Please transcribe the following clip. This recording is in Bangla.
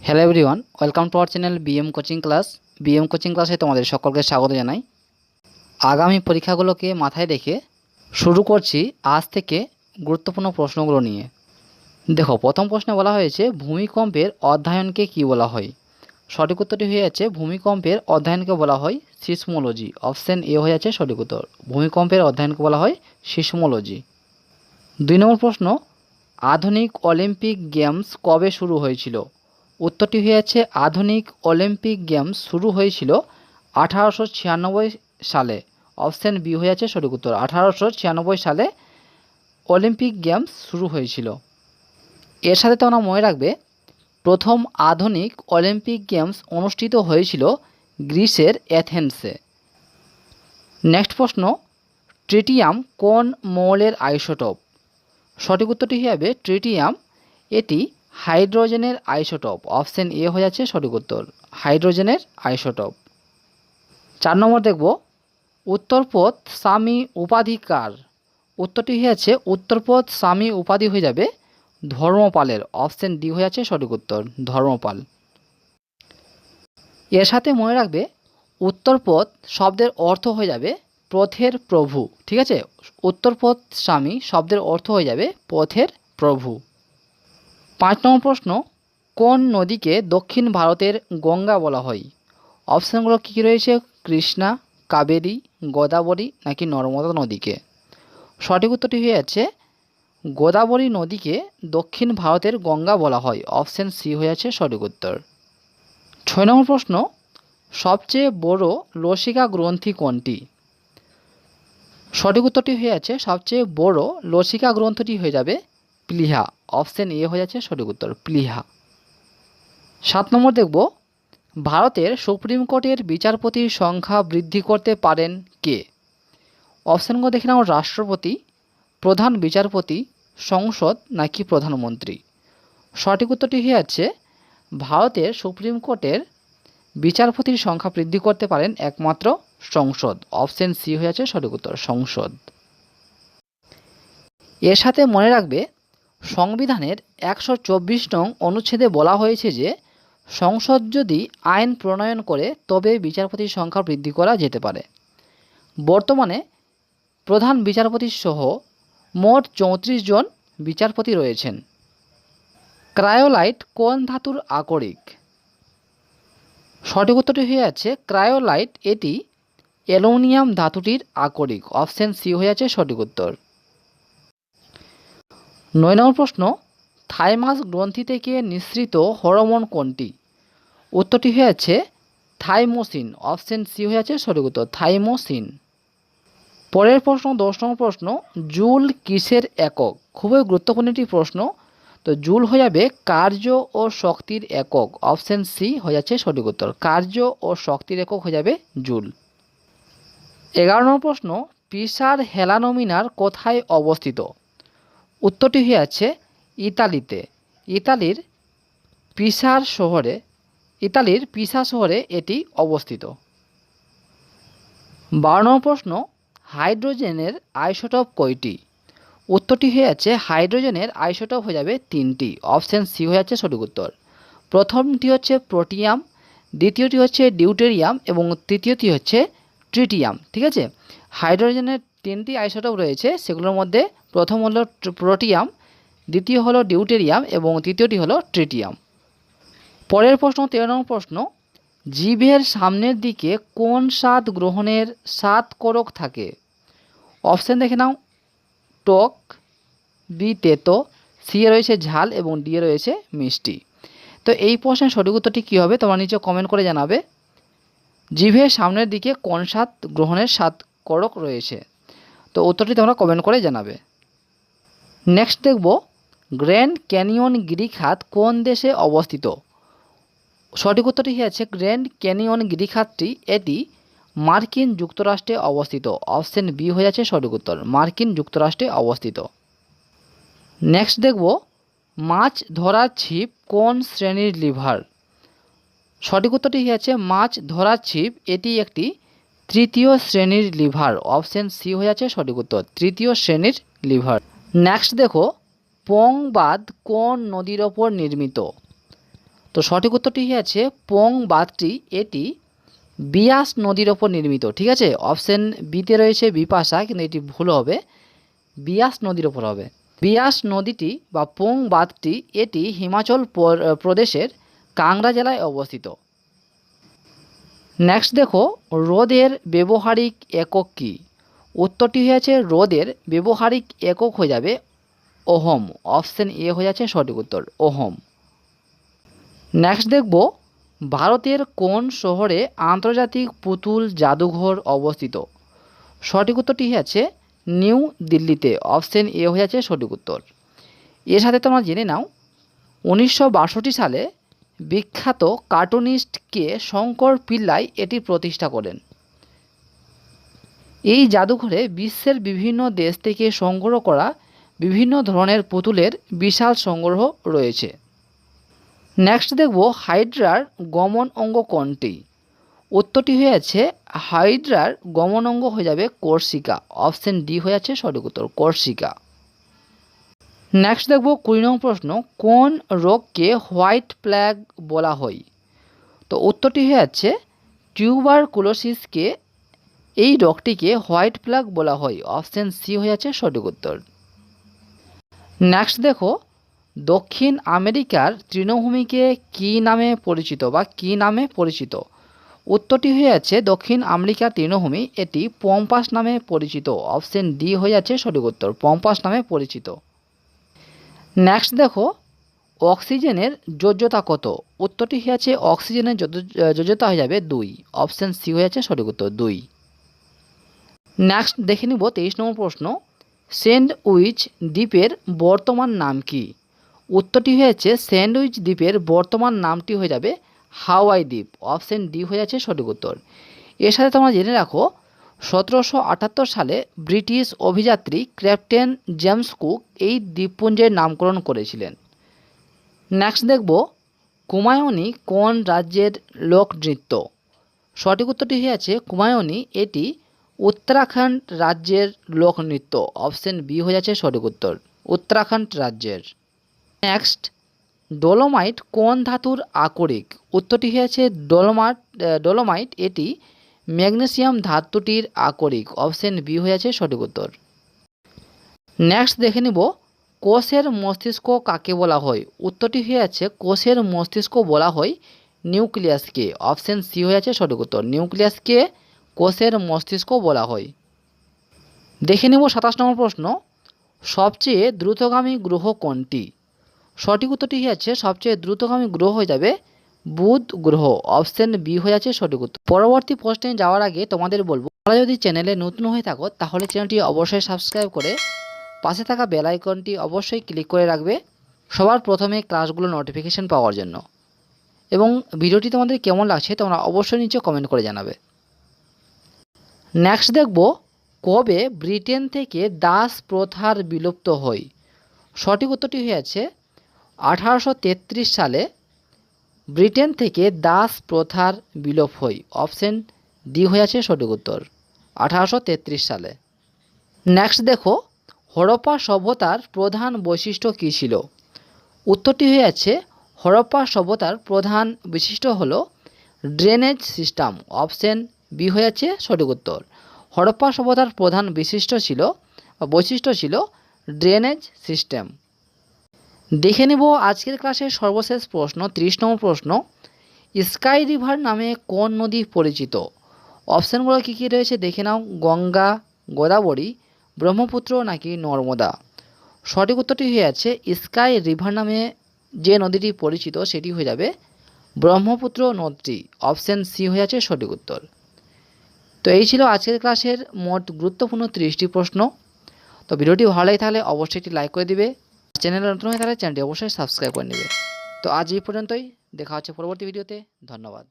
Hello everyone, welcome to our channel BM coaching class. BM coaching ক্লাসে তোমাদের সকলকে স্বাগত জানাই। আগামী পরীক্ষাগুলোকে মাথায় রেখে শুরু করছি আজ থেকে গুরুত্বপূর্ণ প্রশ্নগুলো নিয়ে। দেখো, প্রথম প্রশ্নে বলা হয়েছে ভূমিকম্পের অধ্যয়নকে কি বলা হয়। সঠিক উত্তরটি হয়ে যাচ্ছে ভূমিকম্পের অধ্যয়নকে বলা হয় সিসমোলজি। অপশন এ হয়ে যাচ্ছে সঠিক উত্তর। ভূমিকম্পের অধ্যয়নকে বলা হয় সিসমোলজি। 2 নম্বর প্রশ্ন, আধুনিক অলিম্পিক গেমস কবে শুরু হয়েছিল। উত্তরটি হয়ে যাচ্ছে আধুনিক অলিম্পিক গেমস শুরু হয়েছিল 1896 সালে। অপশন বি হয়ে যাচ্ছে সঠিক উত্তর। 1896 সালে অলিম্পিক গেমস শুরু হয়েছিল। এর সাথে তোমরা মনে রাখবে প্রথম আধুনিক অলিম্পিক গেমস অনুষ্ঠিত হয়েছিল গ্রিসের অ্যাথেন্সে। নেক্সট প্রশ্ন, ট্রিটিয়াম কোন মৌলের আইসোটোপ। সঠিক উত্তরটি হয়ে যাবে ট্রিটিয়াম, এটি হাইড্রোজেনের আইসোটোপ। অপশন এ হয়ে যাচ্ছে সঠিক উত্তর, হাইড্রোজেনের আইসোটোপ। 4 নম্বর দেখব, উত্তরপথ স্বামী উপাধি কার। উত্তরটি হয়ে যাচ্ছে উত্তরপথ স্বামী উপাধি হয়ে যাবে ধর্মপালের। অপশন ডি হয়ে যাচ্ছে সঠিক উত্তর, ধর্মপাল। এর সাথে মনে রাখবে উত্তরপথ শব্দের অর্থ হয়ে যাবে পথের প্রভু। ঠিক আছে, উত্তরপথ স্বামী শব্দের অর্থ হয়ে যাবে পথের প্রভু। 5 নম্বর প্রশ্ন, কোন নদীকে দক্ষিণ ভারতের গঙ্গা বলা হয়। অপশানগুলো কী কী রয়েছে, কৃষ্ণা, কাবেরী, গোদাবরী নাকি নর্মদা নদীকে। সঠিক উত্তরটি হয়ে যাচ্ছে গোদাবরী নদীকে দক্ষিণ ভারতের গঙ্গা বলা হয়। অপশান সি হয়ে যাচ্ছে সঠিক উত্তর। 6 নম্বর প্রশ্ন, সবচেয়ে বড় লসিকা গ্রন্থি কোনটি। সঠিক উত্তরটি হয়ে যাচ্ছে সবচেয়ে বড় লসিকা গ্রন্থটি হয়ে যাবে প্লীহা। অপশন এ হয়ে যাচ্ছে সঠিক উত্তর, প্লীহা। 7 নম্বর দেখব, ভারতের সুপ্রিম কোর্টের বিচারপতির সংখ্যা বৃদ্ধি করতে পারেন কে। অপশানগুলো দেখে নাও, রাষ্ট্রপতি, প্রধান বিচারপতি, সংসদ নাকি প্রধানমন্ত্রী। সঠিক উত্তরটি হয়ে যাচ্ছে ভারতের সুপ্রিম কোর্টের বিচারপতির সংখ্যা বৃদ্ধি করতে পারেন একমাত্র সংসদ। অপশন সি হয়ে যাচ্ছে সঠিক উত্তর, সংসদ। এর সাথে মনে রাখবে সংবিধানের 124 নং অনুচ্ছেদে বলা হয়েছে যে সংসদ যদি আইন প্রণয়ন করে তবে বিচারপতির সংখ্যা বৃদ্ধি করা যেতে পারে। বর্তমানে প্রধান বিচারপতি সহ মোট 34 জন বিচারপতি রয়েছেন। ক্রায়োলাইট কোন ধাতুর আকরিক। সঠিক উত্তরটি হয়ে যাচ্ছে ক্রায়োলাইট, এটি অ্যালুমিনিয়াম ধাতুটির আকরিক। অপশন সি হয়ে যাচ্ছে সঠিক উত্তর। 9 নম্বর প্রশ্ন, থাইমাস গ্রন্থি থেকে নিঃসৃত হরমোন কোনটি। উত্তরটি হয়ে যাচ্ছে থাইমোসিন। অপশন সি হয়ে যাচ্ছে সঠিক উত্তর, থাইমোসিন। পরের প্রশ্ন 10 নম্বর প্রশ্ন, জুল কিসের একক। খুবই গুরুত্বপূর্ণ একটি প্রশ্ন। তো জুল হয়ে যাবে কার্য ও শক্তির একক। অপশন সি হয়ে যাচ্ছে সঠিক উত্তর, কার্য ও শক্তির একক হয়ে যাবে জুল। 11 নম্বর প্রশ্ন, পিসার হেলানোমিনার কোথায় অবস্থিত। উত্তরটি হয়ে যাচ্ছে ইতালিতে। ইতালির পিসা শহরে এটি অবস্থিত। 12 নম্বর প্রশ্ন, হাইড্রোজেনের আইসোটোপ কয়টি। উত্তরটি হয়ে যাচ্ছে হাইড্রোজেনের আইসোটোপ হয়ে যাবে 3টি। অপশন সি হয়ে যাচ্ছে সঠিক উত্তর। প্রথমটি হচ্ছে প্রোটিয়াম, দ্বিতীয়টি হচ্ছে ডিউটেরিয়াম এবং তৃতীয়টি হচ্ছে ট্রিটিয়াম। ঠিক আছে, হাইড্রোজেনের 3টি আইসোটোপ রয়েছে, সেগুলোর মধ্যে প্রথম হলো প্রোটিয়াম, দ্বিতীয় হলো ডিউটেরিয়াম এবং তৃতীয়টি হলো ট্রিটিয়াম। পরের প্রশ্ন 13 নম্বর প্রশ্ন, জিভের সামনের দিকে কোন স্বাদ গ্রহণের স্বাদ করক থাকে। অপশান দেখে নাও, টক, বি তেতো, সি এ রয়েছে ঝাল এবং ডি এ রয়েছে মিষ্টি। তো এই প্রশ্নের সঠিক উত্তরটি কী হবে তোমরা নিচে কমেন্ট করে জানাবে। জিভের সামনের দিকে কোন স্বাদ গ্রহণের স্বাদ করক রয়েছে, তো উত্তরটি তোমরা কমেন্ট করে জানাবে। নেক্সট দেখব, গ্র্যান্ড ক্যানিয়ন গিরিখাত কোন দেশে অবস্থিত। সঠিক উত্তরটি হচ্ছে গ্র্যান্ড ক্যানিয়ন গিরিখাতটি এটি মার্কিন যুক্তরাষ্ট্রে অবস্থিত। অপশন বি হয়ে যাচ্ছে সঠিক উত্তর, মার্কিন যুক্তরাষ্ট্রে অবস্থিত। নেক্সট দেখব, মাছ ধরার ছিপ কোন শ্রেণীর লিভার। সঠিক উত্তরটি হচ্ছে মাছ ধরার ছিপ এটি একটি 3য় শ্রেণীর লিভার। অপশন সি হয়ে যাচ্ছে সঠিক উত্তর, 3য় শ্রেণীর লিভার। নেক্সট দেখো, পং বাঁধ কোন নদীর ওপর নির্মিত। তো সঠিক উত্তরটি হচ্ছে পোং বাঁধটি, এটি বিয়াস নদীর ওপর নির্মিত। ঠিক আছে, অপশন বিতে রয়েছে বিপাশা, কিন্তু এটি ভুল হবে, বিয়াস নদীর ওপর হবে। বিয়াস নদীটি বা পোং বাঁধটি এটি হিমাচল প্রদেশের কাংড়া জেলায় অবস্থিত। নেক্সট দেখো, রোদের ব্যবহারিক একক কী? উত্তরটি হয়েছে রোদের ব্যবহারিক একক হয়ে যাবে ওহম। অপশন এ হয়ে যাচ্ছে সঠিক উত্তর, ওহম। নেক্সট দেখব, ভারতের কোন শহরে আন্তর্জাতিক পুতুল জাদুঘর অবস্থিত? সঠিক উত্তরটি হচ্ছে নিউ দিল্লিতে। অপশন এ হয়ে যাচ্ছে সঠিক উত্তর। এর সাথে তোমরা জেনে নাও 1962 সালে বিখ্যাত কার্টুনিস্ট কে শঙ্কর পিল্লাই এটি প্রতিষ্ঠা করেন। এই জাদুঘরে বিশ্বের বিভিন্ন দেশ থেকে সংগ্রহ করা বিভিন্ন ধরনের পুতুলের বিশাল সংগ্রহ রয়েছে। নেক্সট দেখব, হাইড্রার গমন অঙ্গ কোনটি? উত্তরটি হয়ে যাচ্ছে হাইড্রার গমন অঙ্গ হয়ে যাবে কর্সিকা। অপশন ডি হয়ে যাচ্ছে সঠিক উত্তর, কর্সিকা। নেক্সট দেখব 20 নং প্রশ্ন, কোন রোগকে হোয়াইট প্লেগ বলা হয়? তো উত্তরটি হয়ে যাচ্ছে টিউবারকুলোসিসকে, এই রোগটিকে হোয়াইট প্লেগ বলা হয়। অপশন সি হয়ে যাচ্ছে সঠিক উত্তর। নেক্সট দেখো, দক্ষিণ আমেরিকার তৃণভূমিকে কী নামে পরিচিত বা কী নামে পরিচিত? উত্তরটি হয়ে যাচ্ছে দক্ষিণ আমেরিকার তৃণভূমি এটি পম্পাস নামে পরিচিত। অপশন ডি হয়ে যাচ্ছে সঠিক উত্তর, পম্পাস নামে পরিচিত। নেক্সট দেখো, অক্সিজেনের যোজ্যতা কত? উত্তরটি হয়ে যাচ্ছে অক্সিজেনের যোজ্যতা হয়ে যাবে 2। অপশন সি হয়ে যাচ্ছে সঠিক উত্তর, 2। নেক্সট দেখে নিব 23 নম্বর প্রশ্ন, স্যান্ডউইচ দ্বীপের বর্তমান নাম কি? উত্তরটি হয়েছে স্যান্ডউইচ দ্বীপের বর্তমান নামটি হয়ে যাবে হাওয়াই দ্বীপ। অপশন ডি হয়ে যাচ্ছে সঠিক উত্তর। এর সাথে তোমরা জেনে রাখো 1778 সালে ব্রিটিশ অভিযাত্রী ক্যাপ্টেন জেমস কুক এই দ্বীপপুঞ্জের নামকরণ করেছিলেন। নেক্সট দেখব, কুমায়ুনি কোন রাজ্যের লোকনৃত্য? সঠিক উত্তরটি হয়ে আছে কুমায়ুনি, এটি উত্তরাখণ্ড রাজ্যের লোকনৃত্য। অপশন বি হয়ে যাচ্ছে সঠিক উত্তর, উত্তরাখণ্ড রাজ্যের। নেক্সট, ডোলোমাইট কোন ধাতুর আকরিক? উত্তরটি হয়েছে ডোলোমাইট এটি ম্যাগনেসিয়াম ধাতুটির আকরিক। অপশন বি হয়ে আছে সঠিক উত্তর। নেক্সট দেখে নিব, কোষের মস্তিষ্ক কাকে বলা হয়? উত্তরটি হয়ে আছে কোষের মস্তিষ্ক বলা হয় নিউক্লিয়াসকে। অপশন সি হয়ে আছে সঠিক উত্তর, নিউক্লিয়াসকে কোষের মস্তিষ্ক বলা হয়। দেখে নেব 27 নম্বর প্রশ্ন, সবচেয়ে দ্রুতগামী গ্রহ কোনটি? সঠিক উত্তরটি হচ্ছে সবচেয়ে দ্রুতগামী গ্রহ হয়ে যাবে বুধ গ্রহ। অপশন বি হয়ে আছে সঠিক উত্তর। পরবর্তী প্রশ্নে যাওয়ার আগে তোমাদের বলবো, তোমরা যদি চ্যানেলে নতুন হয়ে থাকো তাহলে চ্যানেলটি অবশ্যই সাবস্ক্রাইব করে পাশে থাকা বেল আইকনটি অবশ্যই ক্লিক করে রাখবে সবার প্রথমে ক্লাসগুলো নোটিফিকেশন পাওয়ার জন্য। এবং ভিডিওটি তোমাদের কেমন লাগছে তোমরা অবশ্যই নিচে কমেন্ট করে জানাবে। নেক্সট দেখব, কবে ব্রিটেন থেকে দাস প্রথার বিলুপ্ত হয়? সঠিক উত্তরটি হয়ে আছে 1833 সালে ব্রিটেন থেকে দাস প্রথার বিলোপ হয়। অপশন ডি হয়ে আছে সঠিক উত্তর, 1833 সালে। নেক্সট দেখো, হরপ্পা সভ্যতার প্রধান বৈশিষ্ট্য কী ছিল? উত্তরটি হয়ে আছে হরপ্পা সভ্যতার প্রধান বৈশিষ্ট্য হলো ড্রেনেজ সিস্টেম। অপশন বি হয়ে আছে সঠিক উত্তর, হরপ্পা সভ্যতার প্রধান বৈশিষ্ট্য ছিল ড্রেনেজ সিস্টেম। দেখে নেব আজকের ক্লাসের সর্বশেষ প্রশ্ন, 30 নম্বর প্রশ্ন, স্কাই রিভার নামে কোন নদী পরিচিত? অপশানগুলো কী কী রয়েছে দেখে নাও, গঙ্গা, গোদাবরী, ব্রহ্মপুত্র নাকি নর্মদা? সঠিক উত্তরটি হয়ে আছে স্কাই রিভার নামে যে নদীটি পরিচিত সেটি হয়ে যাবে ব্রহ্মপুত্র নদী। অপশান সি হয়ে আছে সঠিক উত্তর। তো এই ছিল আজকের ক্লাসের মোট গুরুত্বপূর্ণ 30টি প্রশ্ন। তো ভিডিওটি ভালো লাগে তাহলে অবশ্যই একটি লাইক করে দিবে, চ্যানেলে নতুন হয়ে থাকলে চ্যানেলটি অবশ্যই সাবস্ক্রাইব করে নেবে। তো আজ এই পর্যন্তই, দেখা হচ্ছে পরবর্তী ভিডিওতে। ধন্যবাদ।